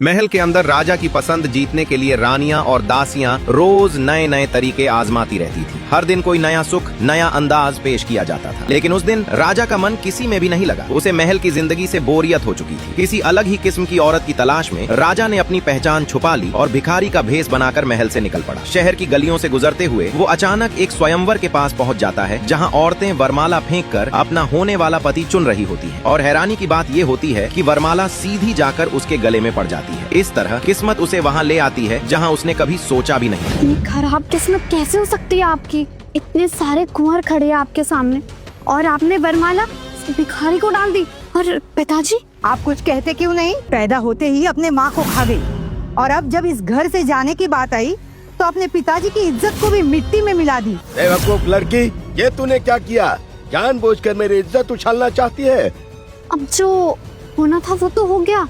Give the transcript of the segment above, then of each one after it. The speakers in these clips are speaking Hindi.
महल के अंदर राजा की पसंद जीतने के लिए रानियां और दासियां रोज नए नए तरीके आजमाती रहती थी। हर दिन कोई नया सुख, नया अंदाज पेश किया जाता था। लेकिन उस दिन राजा का मन किसी में भी नहीं लगा। उसे महल की जिंदगी से बोरियत हो चुकी थी। किसी अलग ही किस्म की औरत की तलाश में राजा ने अपनी पहचान छुपा ली और भिखारी का भेष बनाकर महल से निकल पड़ा। शहर की गलियों से गुजरते हुए वो अचानक एक स्वयंवर के पास पहुंच जाता है, जहां औरतें वरमाला फेंक कर अपना होने वाला पति चुन रही होती है। और हैरानी की बात ये होती है कि वरमाला सीधी जाकर उसके गले में पड़ जाती है। इस तरह किस्मत उसे वहाँ ले आती है जहाँ उसने कभी सोचा भी नहीं। इतनी खराब किस्मत कैसे हो सकती है आपकी? इतने सारे कुंवर खड़े हैं आपके सामने और आपने वरमाला भिखारी को डाल दी। और पिताजी, आप कुछ कहते क्यों नहीं? पैदा होते ही अपने माँ को खा गई और अब जब इस घर से जाने की बात आई तो अपने पिताजी की इज्जत को भी मिट्टी में मिला दी। बेवकूफ लड़की, ये तूने क्या किया? जानबूझकर मेरी इज्जत उछालना चाहती है। अब जो होना था वो तो हो गया,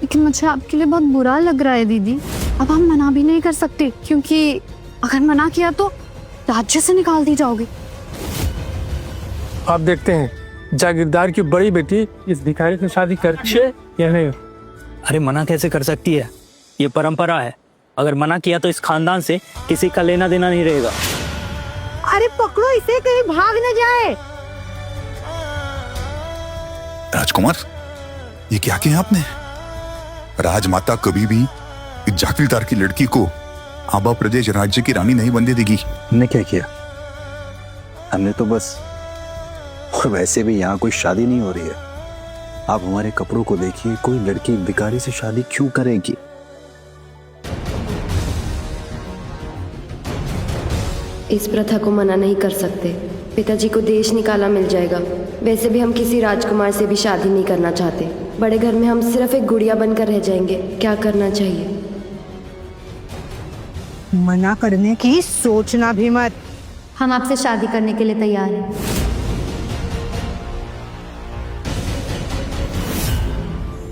लेकिन मुझे आपके लिए बहुत बुरा लग रहा है दीदी। अब हम मना भी नहीं कर सकते, क्योंकि अगर मना किया तो राज्य से निकाल दी जाओगे। आप देखते हैं जागीरदार की बड़ी बेटी इस भिखारी से शादी करती है या नहीं? अरे मना कैसे कर सकती है? ये परंपरा है। अगर मना किया तो इस खानदान से किसी का लेना देना नहीं रहेगा। अरे पकड़ो इसे, कहीं भाग न जाए। राजकुमार, ये क्या किया आपने? राजमाता कभी भी एक जागीरदार की लड़की को आबा प्रदेश राज्य की रानी नहीं बनने देगी। हमने क्या किया? हमने तो बस, और वैसे भी यहाँ कोई शादी नहीं हो रही है। आप हमारे कपड़ों को देखिए, कोई लड़की भिखारी से शादी क्यों करेगी? इस प्रथा को मना नहीं कर सकते। पिताजी को देश निकाला मिल जाएगा। वैसे भी हम किसी राजकुमार से भी शादी नहीं करना चाहते। बड़े घर में हम सिर्फ एक गुड़िया बनकर रह जाएंगे। क्या करना चाहिए? मना करने की सोचना भी मत। हम आपसे शादी करने के लिए तैयार हैं।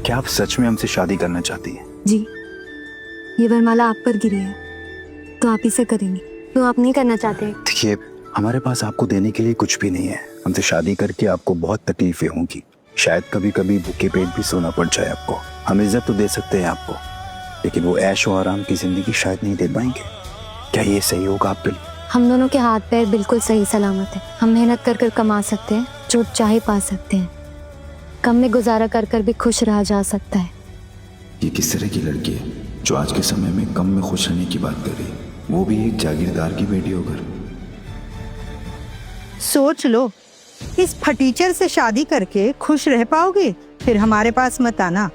क्या आप सच में हमसे शादी करना चाहती हैं? जी, ये वरमाला आप पर गिरी है तो आप इसे करेंगे। तो आप नहीं करना चाहते? देखिए, हमारे पास आपको देने के लिए कुछ भी नहीं है। हमसे शादी करके आपको बहुत तकलीफें होंगी। शायद कभी कभी भूखे पेट भी सोना पड़ जाए आपको। हम इज्जत तो दे सकते हैं आपको, लेकिन वो ऐश और आराम की जिंदगी शायद नहीं दे पाएंगे। क्या ये सही होगा आपके लिए? हम दोनों के हाथ पैर बिल्कुल सही सलामत है। हम मेहनत कर कर कमा सकते हैं, जो चाहे पा सकते हैं। कम में गुजारा कर कर भी खुश रहा जा सकता है। ये किस तरह की लड़की है जो आज के समय में कम में खुश रहने की बात कर रही है, वो भी एक जागीरदार की बेटी होकर? सोच लो, इस फटीचर से शादी करके खुश रह पाओगे? फिर हमारे पास मत आना,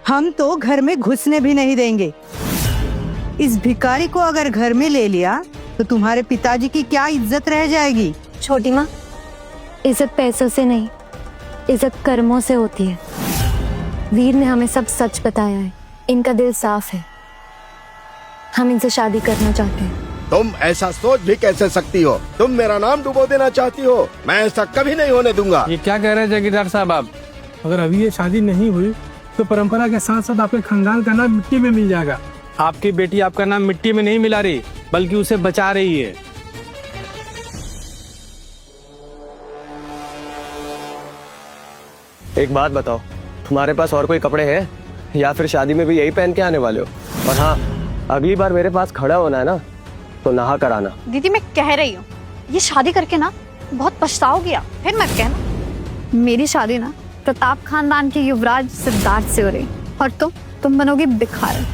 हम तो घर में घुसने भी नहीं देंगे। इस भिखारी को अगर घर में ले लिया तो तुम्हारे पिताजी की क्या इज्जत रह जाएगी? छोटी माँ, इज्जत पैसों से नहीं, इज्जत कर्मों से होती है। वीर ने हमें सब सच बताया है। इनका दिल साफ है। हम इनसे शादी करना चाहते हैं। तुम ऐसा सोच भी कैसे सकती हो? तुम मेरा नाम डुबो देना चाहती हो? मैं ऐसा कभी नहीं होने दूंगा। ये क्या कह रहे हैं जागीरदार साहब आप? अगर अभी ये शादी नहीं हुई तो परंपरा के साथ साथ आपके खानदान का नाम मिट्टी में मिल जाएगा। आपकी बेटी आपका नाम मिट्टी में नहीं मिला रही, बल्कि उसे बचा रही है। एक बात बताओ, तुम्हारे पास और कोई कपड़े हैं या फिर शादी में भी यही पहन के आने वाले हो? और हाँ, अगली बार मेरे पास खड़ा होना है ना तो नहा कर आना। दीदी, मैं कह रही हूँ, ये शादी करके ना बहुत पछताओगी आप। फिर मत कहना। मेरी शादी ना प्रताप खानदान के युवराज सिद्धार्थ से हो रही और तुम बनोगी भिखारी।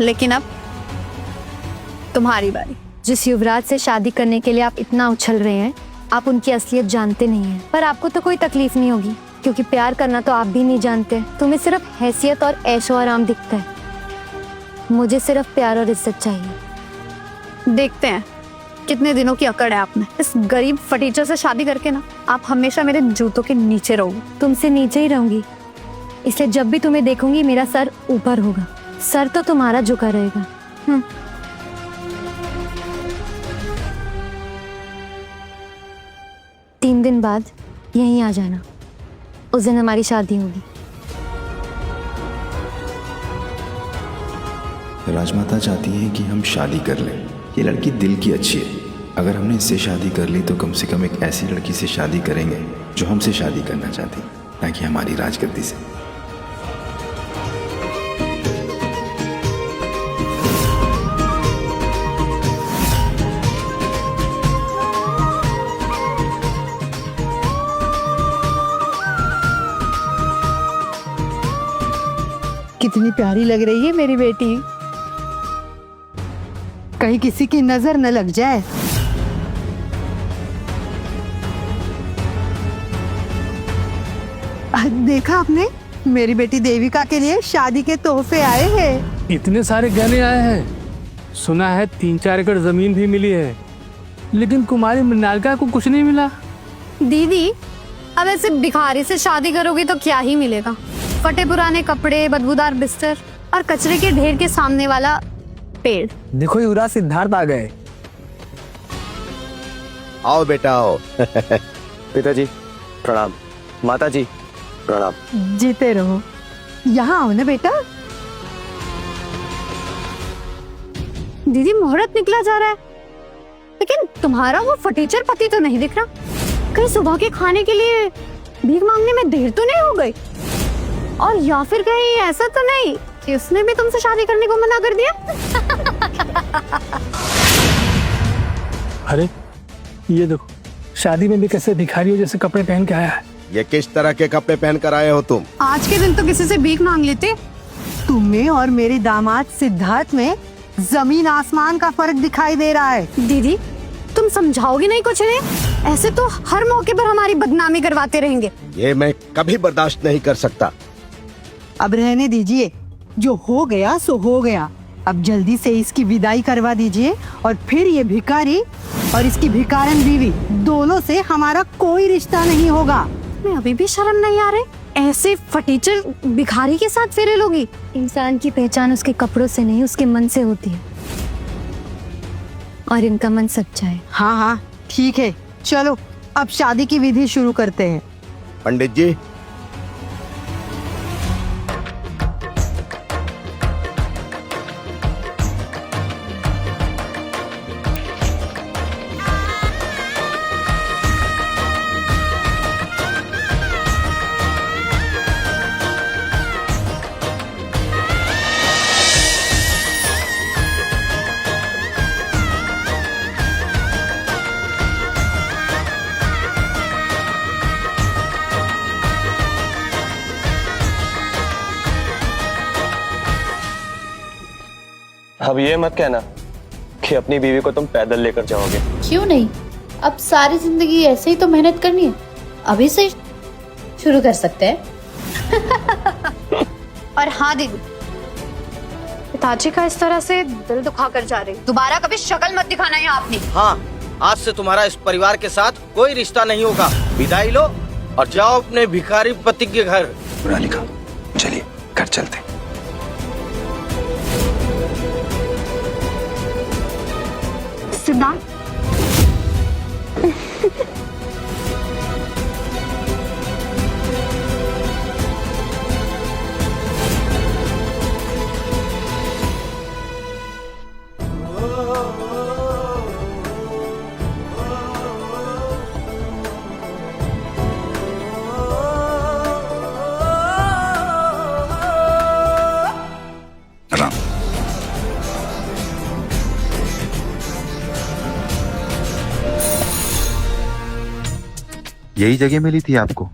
लेकिन अब तुम्हारी बारी। जिस युवराज से शादी करने के लिए आप इतना उछल रहे हैं, आप उनकी असलियत जानते नहीं हैं। पर आपको तो कोई तकलीफ नहीं होगी, क्योंकि प्यार करना तो आप भी नहीं जानते। तुम्हें सिर्फ हैसियत और ऐशो आराम दिखता है। मुझे सिर्फ प्यार और इज्जत चाहिए। देखते हैं कितने दिनों की अकड़ है आपने। इस गरीब फटीचर से शादी करके ना आप हमेशा मेरे जूतों के नीचे रहोगे। तुमसे नीचे ही रहूंगी, इसलिए जब भी तुम्हें देखूंगी मेरा सर ऊपर होगा। सर तो तुम्हारा झुका रहेगा। 3 दिन बाद यहीं आ जाना। उस दिन हमारी शादी होगी। राजमाता चाहती है कि हम शादी कर लें। ये लड़की दिल की अच्छी है। अगर हमने इससे शादी कर ली तो कम से कम एक ऐसी लड़की से शादी करेंगे जो हमसे शादी करना चाहती, ना कि हमारी राजगद्दी से। कितनी प्यारी लग रही है मेरी बेटी। कहीं किसी की नजर न लग जाए। देखा आपने, मेरी बेटी देविका के लिए शादी के तोहफे आए हैं। इतने सारे गहने आए हैं। सुना है 3-4 एकड़ जमीन भी मिली है, लेकिन कुमारी मृणालिका को कुछ नहीं मिला। दीदी, अब ऐसे भिखारी से शादी करोगी तो क्या ही मिलेगा? फटे पुराने कपड़े, बदबूदार बिस्तर और कचरे के ढेर के सामने वाला पेड़। देखो युवराज सिद्धार्थ आ गए। आओ बेटा आओ। पिताजी प्रणाम, माताजी प्रणाम। जीते रहो। यहाँ आओ ना बेटा। दीदी, मुहूर्त निकला जा रहा है, लेकिन तुम्हारा वो फटीचर पति तो नहीं दिख रहा। कहीं सुबह के खाने के लिए भीख मांगने में देर तो नहीं हो गई? और या फिर कहीं ऐसा तो नहीं कि उसने भी तुमसे शादी करने को मना कर दिया? अरे ये देखो, शादी में भी कैसे भिखारियों जैसे कपड़े पहन के आया है। ये किस तरह के कपड़े पहन कर आए हो तुम? आज के दिन तो किसी से भीख मांग लेते। तुम्हें और मेरे दामाद सिद्धार्थ में जमीन आसमान का फर्क दिखाई दे रहा है। दीदी, तुम समझाओगी नहीं कुछ इन्हें? ऐसे तो हर मौके पर हमारी बदनामी करवाते रहेंगे। ये मैं कभी बर्दाश्त नहीं कर सकता। अब रहने दीजिए, जो हो गया सो हो गया। अब जल्दी से इसकी विदाई करवा दीजिए, और फिर ये भिखारी और इसकी भिखारन बीवी दोनों से हमारा कोई रिश्ता नहीं होगा। मैं अभी भी शर्म नहीं आ रही? ऐसे फटीचर भिखारी के साथ फेरे लोगी? इंसान की पहचान उसके कपड़ों से नहीं, उसके मन से होती है, और इनका मन सच्चा है। हाँ हाँ ठीक है, चलो अब शादी की विधि शुरू करते हैं। पंडित जी, अब ये मत कहना कि अपनी बीवी को तुम पैदल लेकर जाओगे। क्यों नहीं? अब सारी जिंदगी ऐसे ही तो मेहनत करनी है, अभी से शुरू कर सकते हैं। और हाँ दीदी, पिताजी का इस तरह से दिल दुखा कर जा रही, दोबारा कभी शक्ल मत दिखाना है आपने। हाँ, आज से तुम्हारा इस परिवार के साथ कोई रिश्ता नहीं होगा। विदाई लो और जाओ अपने भिखारी पति के घर। मृणालिका, चलिए घर चलते हैं। सिद्धार्थ, राम, यही जगह मिली थी आपको?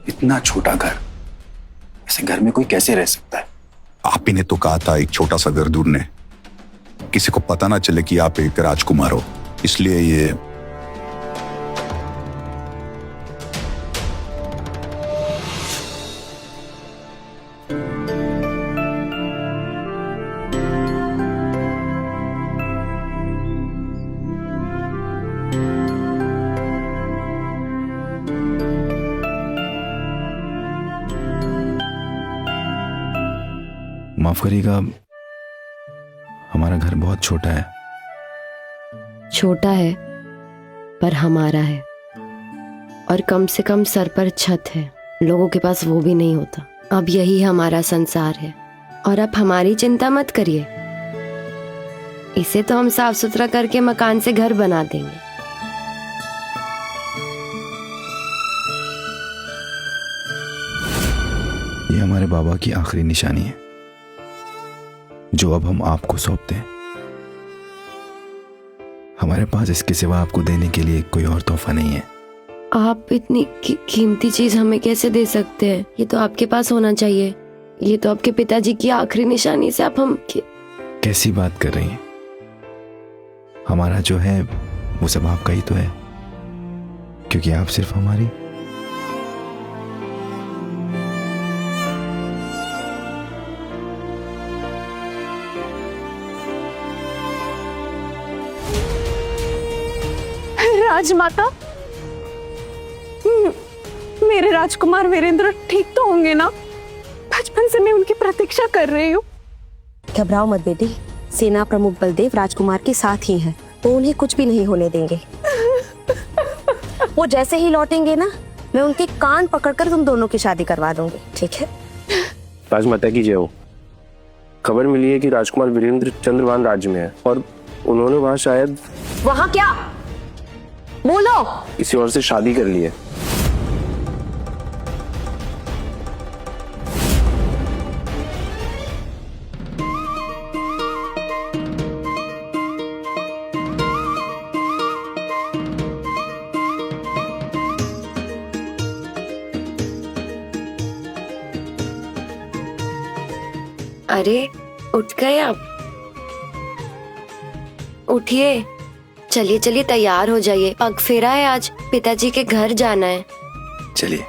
इतना छोटा घर, ऐसे घर में कोई कैसे रह सकता है? आप ही ने तो कहा था एक छोटा सा घर ढूंढने, किसी को पता ना चले कि आप एक राजकुमार हो, इसलिए ये माफ करिएगा, हमारा घर बहुत छोटा है। छोटा है पर हमारा है, और कम से कम सर पर छत है, लोगों के पास वो भी नहीं होता। अब यही हमारा संसार है, और अब हमारी चिंता मत करिए। इसे तो हम साफ सुथरा करके मकान से घर बना देंगे। ये हमारे बाबा की आखिरी निशानी है, जो अब हम आपको सौंपते हैं। हमारे पास इसके सिवा आपको देने के लिए कोई और तोहफा नहीं है। आप इतनी कीमती चीज हमें कैसे दे सकते हैं? ये तो आपके पास होना चाहिए। ये तो आपके पिताजी की आखिरी निशानी से आप हम कैसी बात कर रही हैं? हमारा जो है वो सब आपका ही तो है, क्योंकि आप सिर्फ हमारी। राजमाता, मेरे राजकुमार वीरेंद्र ठीक तो होंगे ना? बचपन से मैं उनकी प्रतीक्षा कर रही हूँ। घबराओ मत बेटी, सेना प्रमुख बलदेव राजकुमार के साथ ही हैं। वो उन्हें कुछ भी नहीं होने देंगे। वो जैसे ही लौटेंगे ना, मैं उनके कान पकड़कर तुम दोनों की शादी करवा दूंगी, ठीक है? राजमाता की जय हो। खबर मिली है कि राजकुमार वीरेंद्र चंद्रवान राज्य में है और उन्होंने वहाँ शायद वहाँ क्या बोलो? किसी और से शादी कर ली है। अरे उठ गए आप? उठिए, चलिए चलिए तैयार हो जाइए। पग फेरा है आज, पिताजी के घर जाना है। चलिए।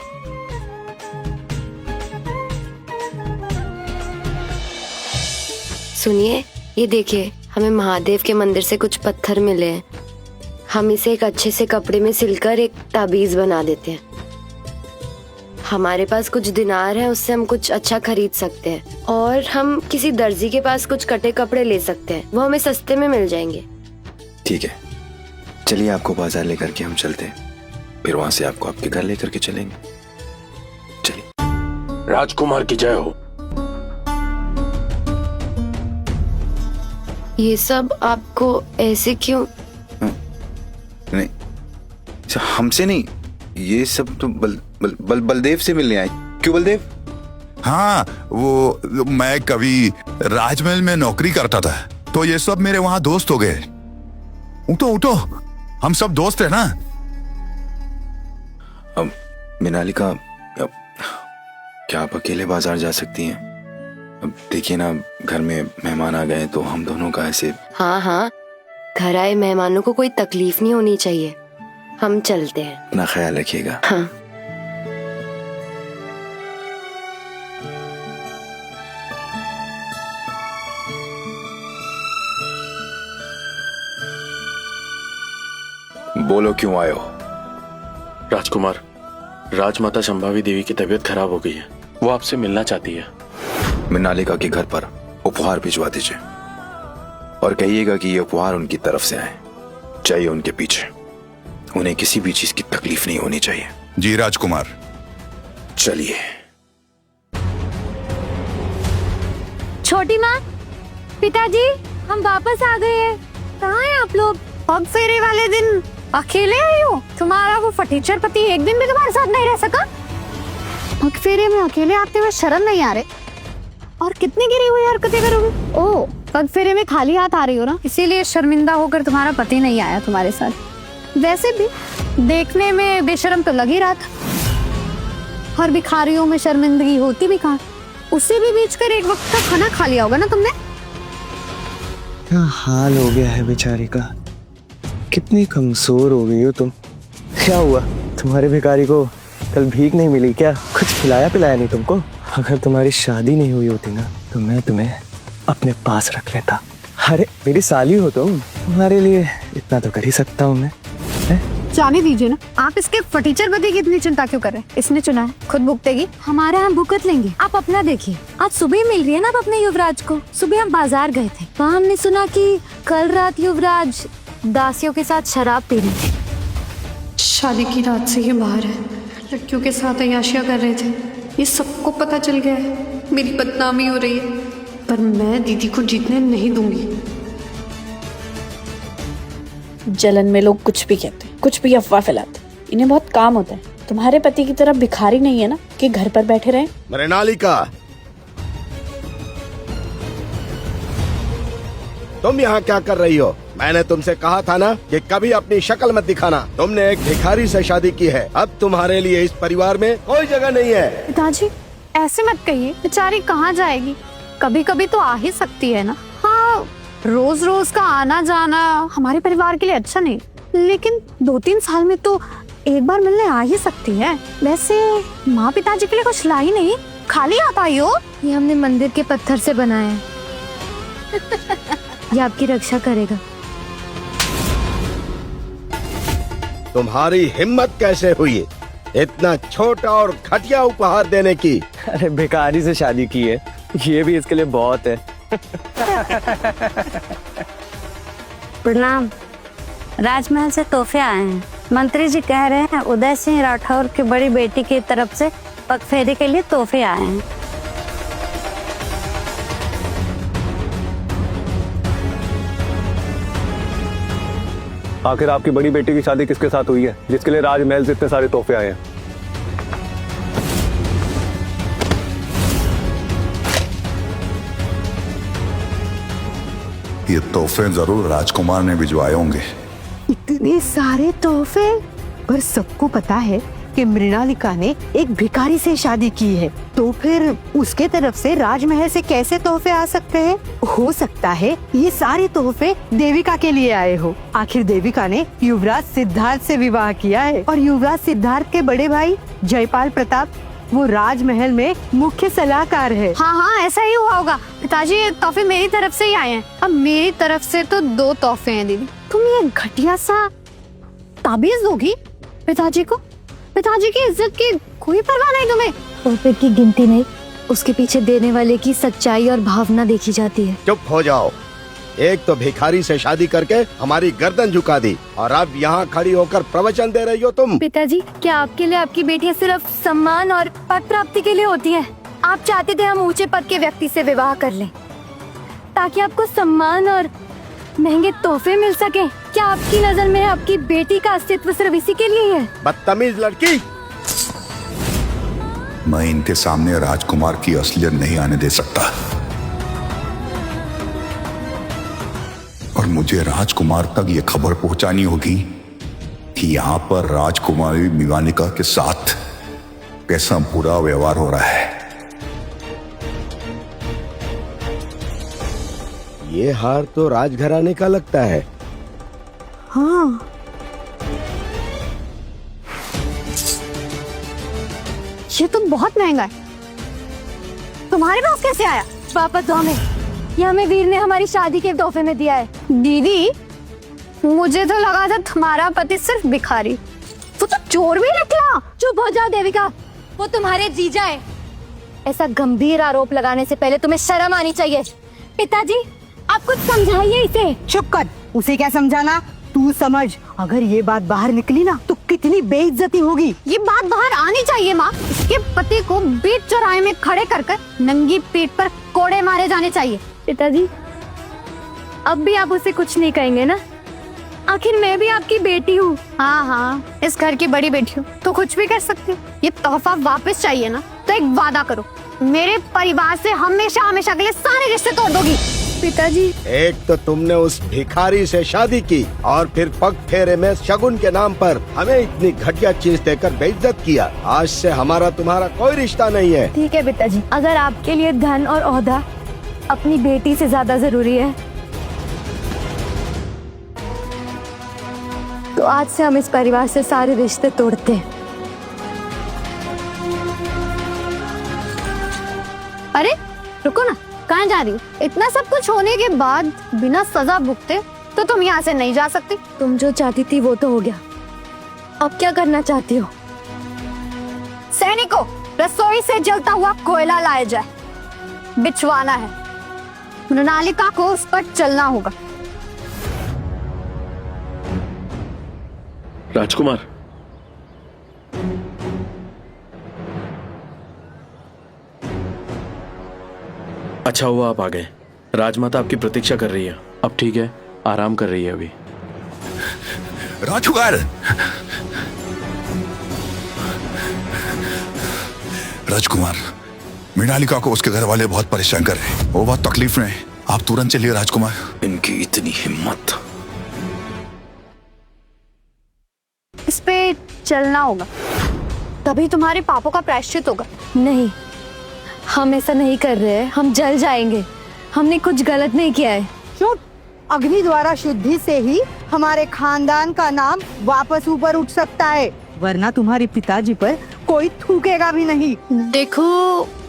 सुनिए, ये देखिए, हमें महादेव के मंदिर से कुछ पत्थर मिले हैं। हम इसे एक अच्छे से कपड़े में सिलकर एक ताबीज बना देते हैं। हमारे पास कुछ दिनार है, उससे हम कुछ अच्छा खरीद सकते हैं। और हम किसी दर्जी के पास कुछ कटे कपड़े ले सकते हैं, वो हमें सस्ते में मिल जाएंगे। ठीक है, चलिए आपको बाजार लेकर के हम चलते हैं, फिर वहां से आपको आपके घर लेकर के चलेंगे। चलिए। राजकुमार की जय हो। ये सब आपको ऐसे क्यों? नहीं, हमसे नहीं, ये सब तो बलदेव से मिलने आए। क्यों बलदेव? हाँ, वो मैं कभी राजमहल में नौकरी करता था, तो ये सब मेरे वहां दोस्त हो गए। उठो उठो, हम सब दोस्त हैं ना। अब मिनालिका, क्या आप अकेले बाजार जा सकती हैं? अब देखिए ना, घर में मेहमान आ गए तो हम दोनों का ऐसे। हाँ हाँ, घर आए मेहमानों को कोई तकलीफ नहीं होनी चाहिए। हम चलते हैं। अपना ख्याल रखिएगा। हाँ। बोलो, क्यों आए हो? राजकुमार, राजमाता संभावी देवी की तबीयत खराब हो गई है, वो आपसे मिलना चाहती है। मिनालिका के घर पर उपहार भिजवा दीजिए और कहिएगा कि ये उपहार उनकी तरफ से आए, चाहिए उनके पीछे। उन्हें किसी भी चीज की तकलीफ नहीं होनी चाहिए। जी राजकुमार। चलिए। छोटी माँ, पिताजी, हम वापस आ गए हैं। कहाँ हैं आप लोग? पग फेरे वाले दिन अकेले आई हो? तुम्हारा वो फटीचर पति एक दिन भी तुम्हारे साथ नहीं रह सका? पग फेरे में अकेले आते हुए शर्म नहीं आ रहे? और कितनी गिरी हुई हरकतें करोगे? ओह, पग फेरे में खाली हाथ आ रही हो ना, इसीलिए शर्मिंदा होकर तुम्हारा पति नहीं आया तुम्हारे साथ। वैसे भी देखने में बेशर्म तो लग ही रहा था। हर भिखारियों में शर्मिंदगी होती भी कहाँ? उसे भी बेच कर एक वक्त का खाना खा लिया होगा ना तुमने। क्या हाल हो गया है बेचारी का, कितनी कमजोर हो गई हो तुम। क्या हुआ, तुम्हारे भिखारी को कल भीख नहीं मिली क्या? कुछ खिलाया पिलाया नहीं तुमको? अगर तुम्हारी शादी नहीं हुई होती ना, तो मैं तुम्हें अपने पास रख लेता। अरे मेरी साली हो तुम, तुम्हारे लिए इतना तो कर ही सकता हूँ मैं। जाने दीजिए ना, आप इसके फटीचर पति की इतनी चिंता क्यों कर रहे हैं? इसने चुना है, खुद भुगतेगी। हमारे यहाँ भुगत लेंगे। आप अपना देखिए, आज सुबह ही मिल रही है ना आप अपने युवराज को। सुबह हम बाजार गए थे, तो हमने सुना कि कल रात युवराज दासियों के साथ शराब पी रहे थे। शादी की रात से ये बाहर है, लड़कियों के साथ अय्याशियां कर रहे थे। ये सबको पता चल गया है, मेरी बदनामी हो रही है। पर मैं दीदी को जीतने नहीं दूंगी। जलन में लोग कुछ भी कहते हैं, कुछ भी अफवाह फैलाते हैं। इन्हें बहुत काम होता है। तुम्हारे पति की तरह भिखारी नहीं है ना कि घर पर बैठे रहें। मृणालिका, तुम यहाँ क्या कर रही हो? मैंने तुमसे कहा था ना कि कभी अपनी शक्ल मत दिखाना। तुमने एक भिखारी से शादी की है, अब तुम्हारे लिए इस परिवार में कोई जगह नहीं है। पिताजी ऐसे मत कहिए, बेचारी कहाँ जाएगी? कभी कभी तो आ ही सकती है ना। हाँ, रोज रोज का आना जाना हमारे परिवार के लिए अच्छा नहीं, लेकिन 2-3 साल में तो एक बार मिलने आ ही सकती है। वैसे माँ पिताजी के लिए कुछ लाई नहीं, खाली हाथ आई हो। ये हमने मंदिर के पत्थर से बनाया है। ये आपकी रक्षा करेगा। तुम्हारी हिम्मत कैसे हुई इतना छोटा और घटिया उपहार देने की? अरे भिखारी से शादी की है, ये भी इसके लिए बहुत है। प्रणाम। राजमहल से तोहफे आए हैं। मंत्री जी कह रहे हैं उदय सिंह राठौर की बड़ी बेटी की तरफ से पगफेरे के लिए तोहफे आए हैं। आखिर आपकी बड़ी बेटी की शादी किसके साथ हुई है जिसके लिए राजमहल से इतने सारे तोहफे आए हैं? ये तोहफे जरूर राजकुमार ने भिजवाए होंगे। इतने सारे तोहफे, पर सबको पता है कि मृणालिका ने एक भिखारी से शादी की है, तो फिर उसके तरफ से राजमहल से कैसे तोहफे आ सकते हैं? हो सकता है ये सारे तोहफे देविका के लिए आए हो। आखिर देविका ने युवराज सिद्धार्थ से विवाह किया है और युवराज सिद्धार्थ के बड़े भाई जयपाल प्रताप वो राजमहल में मुख्य सलाहकार है। हाँ हाँ, ऐसा ही हुआ होगा। पिताजी ये तोहफे मेरी तरफ से ही आए हैं। अब मेरी तरफ से तो 2 तोहफे हैं दीदी। तुम ये घटिया सा ताबीज दोगी पिताजी को? पिताजी की इज्जत की कोई परवाह नहीं तुम्हें? तोहफे की गिनती नहीं, उसके पीछे देने वाले की सच्चाई और भावना देखी जाती है। चुप हो जाओ। एक तो भिखारी से शादी करके हमारी गर्दन झुका दी और अब यहाँ खड़ी होकर प्रवचन दे रही हो तुम। पिताजी, क्या आपके लिए आपकी बेटियां सिर्फ सम्मान और पद प्राप्ति के लिए होती हैं? आप चाहते थे हम ऊंचे पद के व्यक्ति से विवाह कर लें ताकि आपको सम्मान और महंगे तोहफे मिल सके। क्या आपकी नजर में आपकी बेटी का अस्तित्व सिर्फ इसी के लिए है? बदतमीज लड़की। मैं इनके सामने राजकुमार की असलियत नहीं आने दे सकता और मुझे राजकुमार तक ये खबर पहुंचानी होगी कि यहाँ पर राजकुमारी मृणालिका के साथ कैसा बुरा व्यवहार हो रहा है। ये हार तो राजघराने का लगता है। हाँ, ये तो बहुत महंगा है। तुम्हारे पास कैसे आया? वापस दो हमें। ये हमें वीर ने हमारी शादी के तोहफे में दिया है। दीदी, मुझे तो लगा था तुम्हारा पति सिर्फ भिखारी, वो तो चोर भी निकला। चुप हो जाओ देविका, वो तुम्हारे जीजा है। ऐसा गंभीर आरोप लगाने से पहले तुम्हें शर्म आनी चाहिए। पिताजी, आप कुछ समझाइए इसे। चुप कर, उसे क्या समझाना? तू समझ, अगर ये बात बाहर निकली ना तो कितनी बेइज्जती होगी। ये बात बाहर आनी चाहिए माँ। इसके पति को बीच चौराहे में खड़े कर नंगी पीठ पर कोड़े मारे जाने चाहिए। पिताजी, अब भी आप उसे कुछ नहीं कहेंगे ना? आखिर मैं भी आपकी बेटी हूँ। हाँ हाँ, इस घर की बड़ी बेटी हूँ तो कुछ भी कर सकती हूँ। ये तोहफा वापस चाहिए ना तो एक वादा करो, मेरे परिवार से हमेशा हमेशा के लिए सारे रिश्ते तोड़ दोगी। पिताजी, एक तो तुमने उस भिखारी से शादी की और फिर पग फेरे में शगुन के नाम पर हमें इतनी घटिया चीज देकर बेइज्जत किया। आज से हमारा तुम्हारा कोई रिश्ता नहीं है। ठीक है पिताजी, अगर आपके लिए धन और ओहदा अपनी बेटी से ज्यादा जरूरी है तो आज से हम इस परिवार से सारे रिश्ते तोड़ते हैं। अरे रुको ना, कहाँ जा रही हो? इतना सब कुछ होने के बाद बिना सजा भुगते तो तुम यहाँ से नहीं जा सकती। तुम जो चाहती थी वो तो हो गया, अब क्या करना चाहती हो? सैनिकों, रसोई से जलता हुआ कोयला लाया जाए, बिछवाना है। मृणालिका को उस पर चलना होगा। राजकुमार, अच्छा हुआ आप आ गए। राजमाता आपकी प्रतीक्षा कर रही है। अब ठीक है, आराम कर रही है अभी। राजकुमार, राजकुमार, मृणालिका को उसके घर वाले बहुत परेशान कर रहे हैं। वो बहुत तकलीफ में है। आप तुरंत चलिए राजकुमार। इनकी इतनी हिम्मत। इस पे चलना होगा, तभी तुम्हारे पापों का प्रायश्चित होगा। नहीं, हम ऐसा नहीं कर रहे हैं, हम जल जाएंगे। हमने कुछ गलत नहीं किया है। चुप। अग्नि द्वारा शुद्धि से ही हमारे खानदान का नाम वापस ऊपर उठ सकता है, वरना तुम्हारे पिताजी पर कोई थूकेगा भी नहीं। देखो,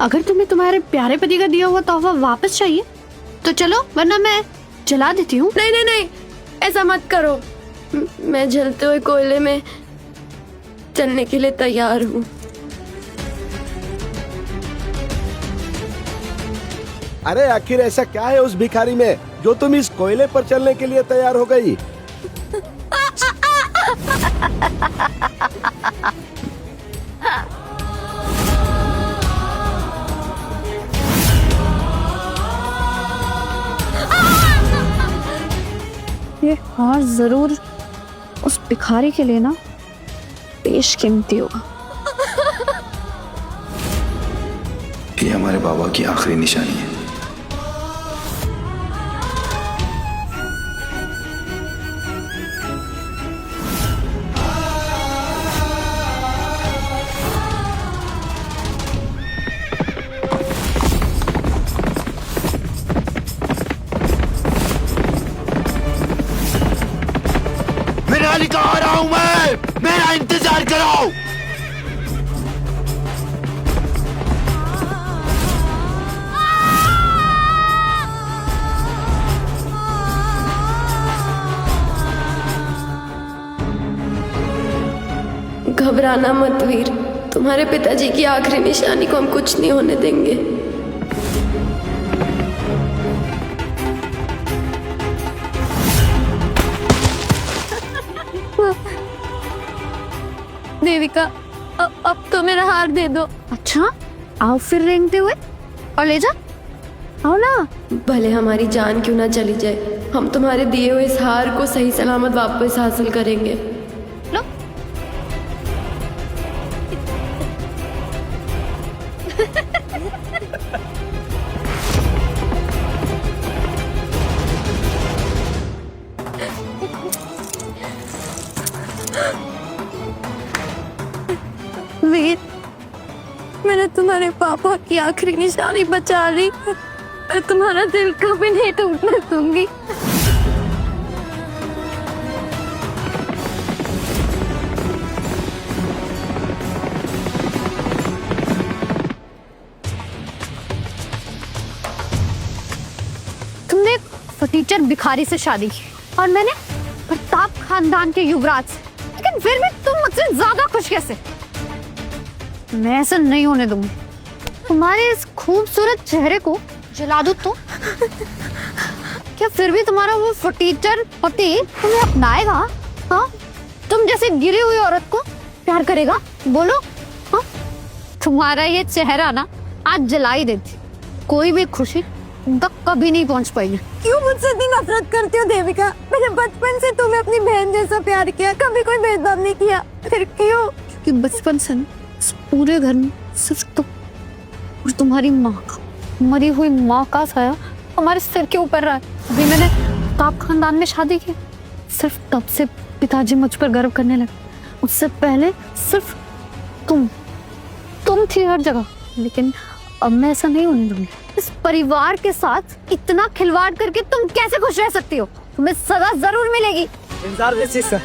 अगर तुम्हें तुम्हारे प्यारे पति का दिया हुआ तोहफा वापस चाहिए तो चलो, वरना मैं जला देती हूँ। नहीं नहीं नहीं, ऐसा मत करो। मैं जलते हुए कोयले में चलने के लिए तैयार हूँ। अरे आखिर ऐसा क्या है उस भिखारी में जो तुम इस कोयले पर चलने के लिए तैयार हो गई? ये हार जरूर उस भिखारी के लिए ना बेशकीमती होगा। ये हमारे बाबा की आखिरी निशानी है। मृणालिका आ रहा हूं मैं, मेरा इंतजार करो। घबराना मत वीर, तुम्हारे पिताजी की आखिरी निशानी को हम कुछ नहीं होने देंगे। देविका, अब तो मेरा हार दे दो। अच्छा, आओ फिर रेंगते हुए और ले जा। आओ ना। भले हमारी जान क्यों ना चली जाए, हम तुम्हारे दिए हुए इस हार को सही सलामत वापस हासिल करेंगे। लो। वीर, मैंने तुम्हारे पापा की आखिरी निशानी बचा ली। मैं तुम्हारा दिल कभी नहीं टूटने दूंगी। तुमने फटीचर भिखारी से शादी की और मैंने प्रताप खानदान के युवराज से, लेकिन फिर भी तुम मुझसे ज्यादा खुश कैसे? मैं ऐसा नहीं होने दूंगी। तुम्हारे इस खूबसूरत चेहरे को जला दो तो क्या फिर भी तुम्हारा वो फटीचर पति तुम्हें अपनाएगा? हाँ, तुम जैसे गिरी हुई औरत को प्यार करेगा? बोलो। हाँ, तुम्हारा ये चेहरा ना आज जला ही देती, कोई भी खुशी तुम तक कभी नहीं पहुंच पाएगी। क्यों मुझसे इतनी नफरत करती हो देविका? मैंने बचपन से तुम्हें अपनी बहन जैसा प्यार किया, कभी कोई भेदभाव नहीं किया। फिर क्यों? कि बचपन से इस पूरे घर में सिर्फ तुम और तुम्हारी माँ का, मरी हुई माँ का साया हमारे सिर के ऊपर रहा है। अभी मैंने प्रताप खानदान में शादी की, सिर्फ तब से पिताजी मुझ पर गर्व करने लगे। उससे पहले सिर्फ तुम थी हर जगह, लेकिन अब मैं ऐसा नहीं होने दूंगी। इस परिवार के साथ इतना खिलवाड़ करके तुम कैसे खुश रह सकती हो? तुम्हें सजा जरूर मिलेगी। इंतजार देखिए सर,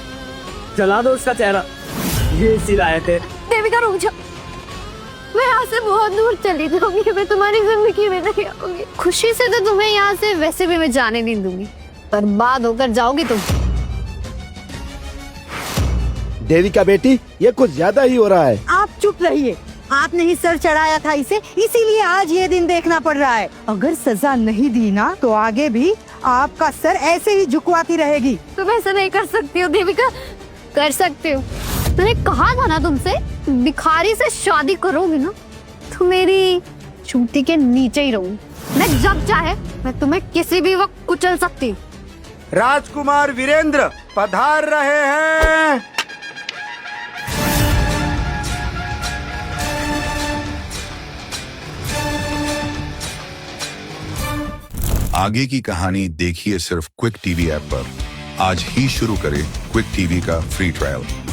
जला दो उसका चेहरा। ये इसी लाए थे। देविका रुक जाओ, मैं यहाँ से बहुत दूर चली जाऊंगी, मैं तुम्हारी जिंदगी में नहीं आऊंगी। खुशी से तो तुम्हें यहाँ से वैसे भी मैं जाने नहीं दूंगी, बर्बाद होकर जाओगी तुम। देविका बेटी, ये कुछ ज्यादा ही हो रहा है। आप चुप रहिए। आपने ही सर चढ़ाया था इसे, इसीलिए आज ये दिन देखना पड़ रहा है। अगर सजा नहीं दी ना तो आगे भी आपका सर ऐसे ही झुकवाती रहेगी। तुम ऐसा नहीं कर सकती हो देविका। कर सकती हो, मैंने कहा था ना तुमसे, भिखारी से शादी करोगी ना तो मेरी चूटी के नीचे ही रहूंगी। मैं जब चाहे मैं तुम्हें किसी भी वक्त कुचल सकती हूँ। राजकुमार वीरेंद्र पधार रहे हैं। आगे की कहानी देखिए सिर्फ क्विक टीवी ऐप पर। आज ही शुरू करें क्विक टीवी का फ्री ट्रायल।